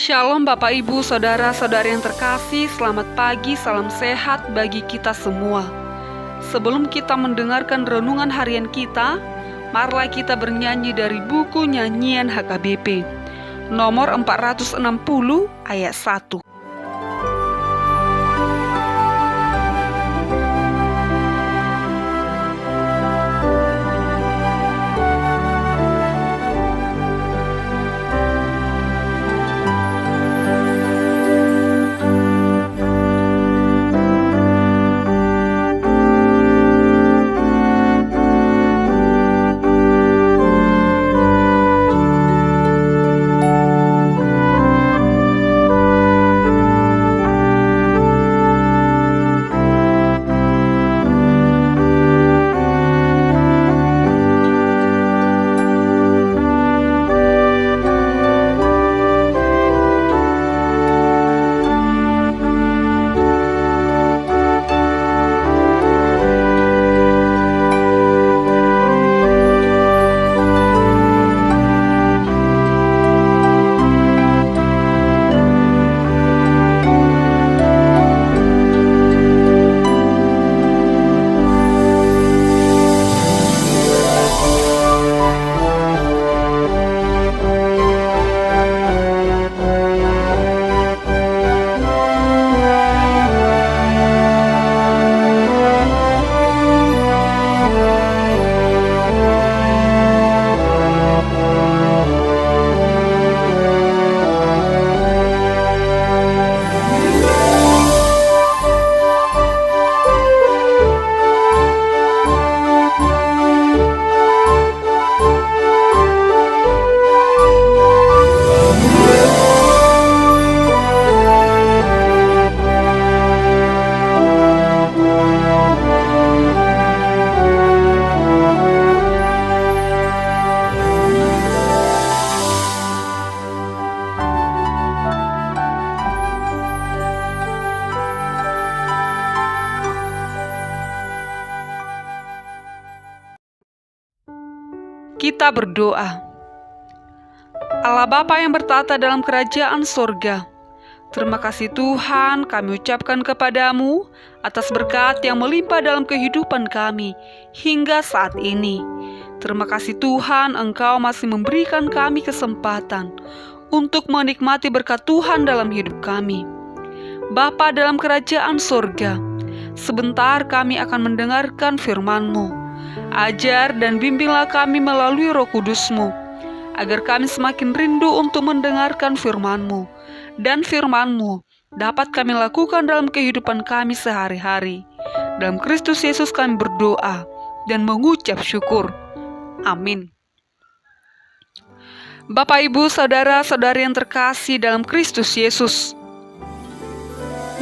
Shalom Bapak Ibu, Saudara-saudari yang terkasih, selamat pagi, salam sehat bagi kita semua. Sebelum kita mendengarkan renungan harian kita, marilah kita bernyanyi dari buku nyanyian HKBP, nomor 460 ayat 1. Kita berdoa. Allah Bapa yang bertata dalam kerajaan sorga, terima kasih Tuhan, kami ucapkan kepadamu atas berkat yang melimpah dalam kehidupan kami hingga saat ini. Terima kasih Tuhan, Engkau masih memberikan kami kesempatan untuk menikmati berkat Tuhan dalam hidup kami. Bapa dalam kerajaan sorga, sebentar kami akan mendengarkan firman-Mu. Ajar dan bimbinglah kami melalui Roh Kudus-Mu, agar kami semakin rindu untuk mendengarkan firman-Mu, dan firman-Mu dapat kami lakukan dalam kehidupan kami sehari-hari. Dalam Kristus Yesus kami berdoa dan mengucap syukur. Amin. Bapak, Ibu, Saudara-saudari yang terkasih dalam Kristus Yesus,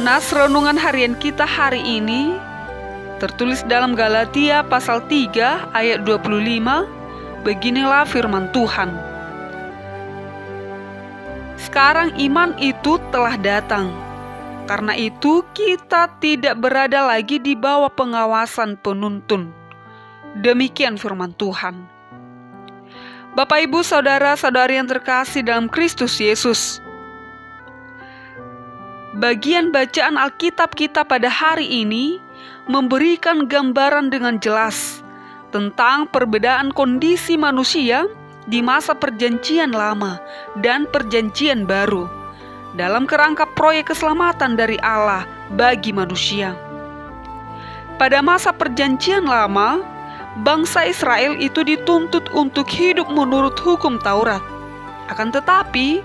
nas renungan harian kita hari ini tertulis dalam Galatia pasal 3 ayat 25. Beginilah firman Tuhan. Sekarang iman itu telah datang. Karena itu kita tidak berada lagi di bawah pengawasan penuntun. Demikian firman Tuhan. Bapak, Ibu, Saudara-saudari yang terkasih dalam Kristus Yesus, bagian bacaan Alkitab kita pada hari ini memberikan gambaran dengan jelas tentang perbedaan kondisi manusia di masa Perjanjian Lama dan Perjanjian Baru dalam kerangka proyek keselamatan dari Allah bagi manusia. Pada masa Perjanjian Lama, bangsa Israel itu dituntut untuk hidup menurut hukum Taurat. Akan tetapi,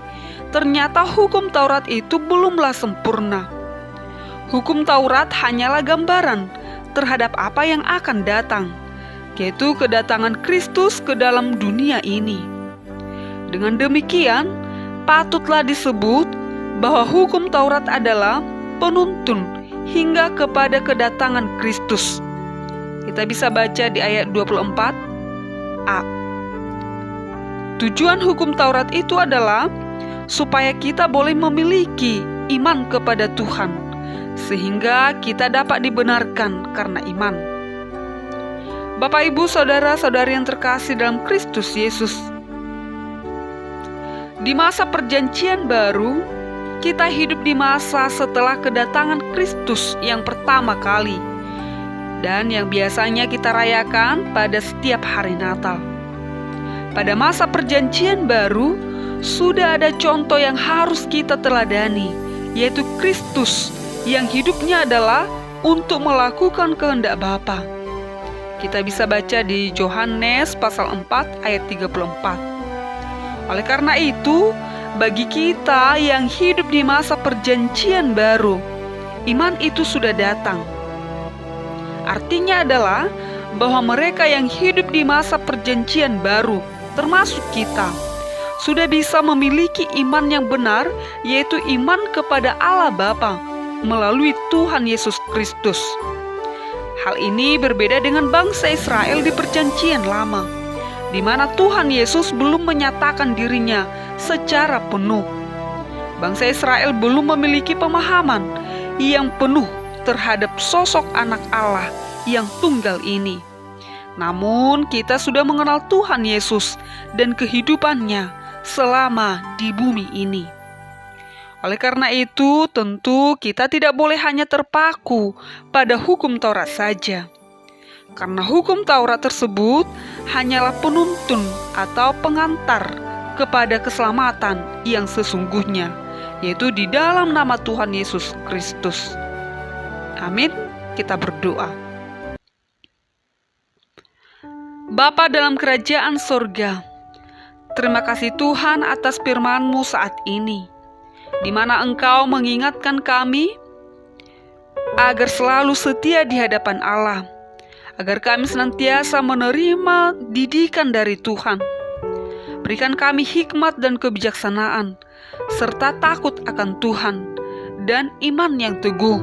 ternyata hukum Taurat itu belumlah sempurna. Hukum Taurat hanyalah gambaran terhadap apa yang akan datang, yaitu kedatangan Kristus ke dalam dunia ini. Dengan demikian, patutlah disebut bahwa hukum Taurat adalah penuntun hingga kepada kedatangan Kristus. Kita bisa baca di ayat 24a. Tujuan hukum Taurat itu adalah supaya kita boleh memiliki iman kepada Tuhan, sehingga kita dapat dibenarkan karena iman. Bapak, Ibu, Saudara-saudari yang terkasih dalam Kristus Yesus, Di masa perjanjian baru, kita hidup di masa setelah kedatangan Kristus yang pertama kali, dan yang biasanya kita rayakan pada setiap hari Natal. Pada masa perjanjian baru, sudah ada contoh yang harus kita teladani, yaitu Kristus yang hidupnya adalah untuk melakukan kehendak Bapa. Kita bisa baca di Yohanes pasal 4 ayat 34. Oleh karena itu, bagi kita yang hidup di masa perjanjian baru, iman itu sudah datang. Artinya adalah bahwa mereka yang hidup di masa perjanjian baru, termasuk kita, sudah bisa memiliki iman yang benar, yaitu iman kepada Allah Bapa melalui Tuhan Yesus Kristus. Hal ini berbeda dengan bangsa Israel di perjanjian lama, di mana Tuhan Yesus belum menyatakan dirinya secara penuh. Bangsa Israel belum memiliki pemahaman yang penuh terhadap sosok anak Allah yang tunggal ini. Namun kita sudah mengenal Tuhan Yesus dan kehidupannya selama di bumi ini. Oleh karena itu, tentu kita tidak boleh hanya terpaku pada hukum Taurat saja. Karena hukum Taurat tersebut hanyalah penuntun atau pengantar kepada keselamatan yang sesungguhnya, yaitu di dalam nama Tuhan Yesus Kristus. Amin. Kita berdoa. Bapa dalam kerajaan sorga, terima kasih Tuhan atas firman-Mu saat ini, di mana Engkau mengingatkan kami agar selalu setia di hadapan Allah, agar kami senantiasa menerima didikan dari Tuhan. Berikan kami hikmat dan kebijaksanaan, serta takut akan Tuhan, dan iman yang teguh.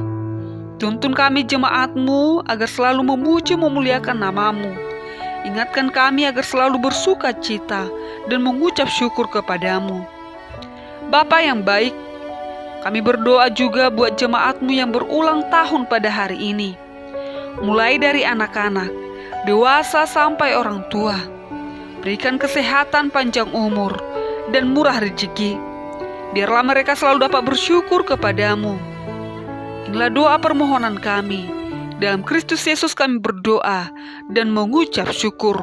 Tuntun kami jemaat-Mu agar selalu memuji memuliakan nama-Mu. Ingatkan kami agar selalu bersuka cita dan mengucap syukur kepadamu. Bapa yang baik, kami berdoa juga buat jemaat-Mu yang berulang tahun pada hari ini, mulai dari anak-anak, dewasa sampai orang tua. Berikan kesehatan, panjang umur, dan murah rezeki. Biarlah mereka selalu dapat bersyukur kepadamu. Inilah doa permohonan kami. Dalam Kristus Yesus kami berdoa dan mengucap syukur.